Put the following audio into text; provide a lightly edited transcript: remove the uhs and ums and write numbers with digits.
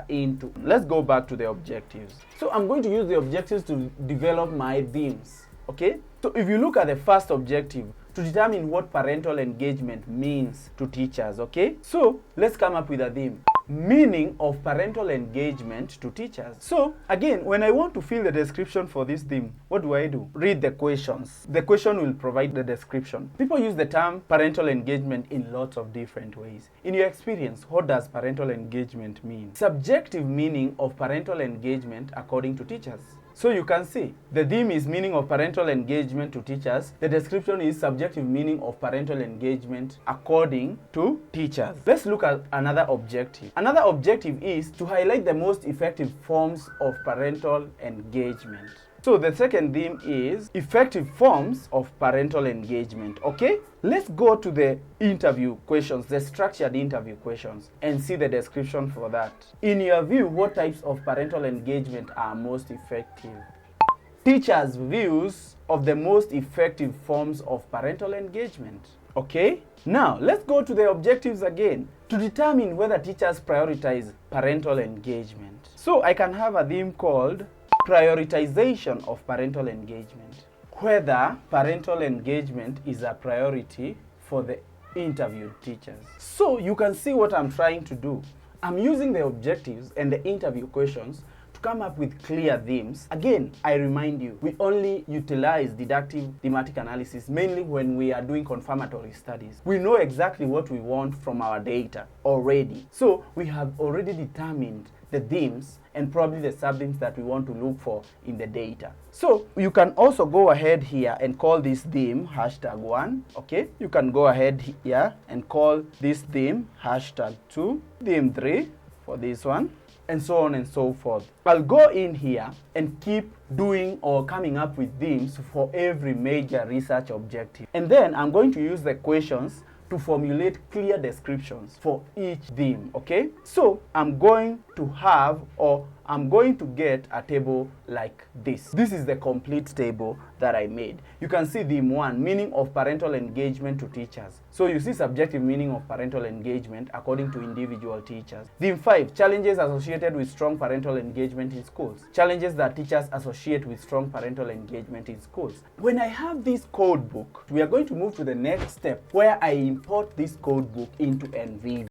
into. Let's go back to the objectives. So I'm going to use the objectives to develop my themes, okay? So if you look at the first objective, to determine what parental engagement means to teachers, okay? So let's come up with a theme. Meaning of parental engagement to teachers. So again, when I want to fill the description for this theme, what do? Read the questions. The question will provide the description. People use the term parental engagement in lots of different ways. In your experience, what does parental engagement mean? Subjective meaning of parental engagement according to teachers. So you can see, the theme is meaning of parental engagement to teachers. The description is subjective meaning of parental engagement according to teachers. Let's look at another objective. Another objective is to highlight the most effective forms of parental engagement. So the second theme is effective forms of parental engagement, okay? Let's go to the interview questions, the structured interview questions, and see the description for that. In your view, what types of parental engagement are most effective? Teachers' views of the most effective forms of parental engagement, okay? Now, let's go to the objectives again to determine whether teachers prioritize parental engagement. So I can have a theme called prioritization of parental engagement. Whether parental engagement is a priority for the interviewed teachers. So you can see what I'm trying to do. I'm using the objectives and the interview questions to come up with clear themes. Again, I remind you, we only utilize deductive thematic analysis mainly when we are doing confirmatory studies. We know exactly what we want from our data already. So we have already determined the themes and probably the sub-themes that we want to look for in the data. So you can also go ahead here and call this theme #1, okay? You can go ahead here and call this theme #2, theme 3 for this one, and so on and so forth. I'll go in here and keep doing or coming up with themes for every major research objective. And then I'm going to use the questions to formulate clear descriptions for each theme, okay? So I'm going to have, or I'm going to get a table like this. This is the complete table that I made. You can see theme 1, meaning of parental engagement to teachers. So you see subjective meaning of parental engagement according to individual teachers. Theme 5, challenges associated with strong parental engagement in schools. Challenges that teachers associate with strong parental engagement in schools. When I have this code book, we are going to move to the next step where I import this code book into NVivo.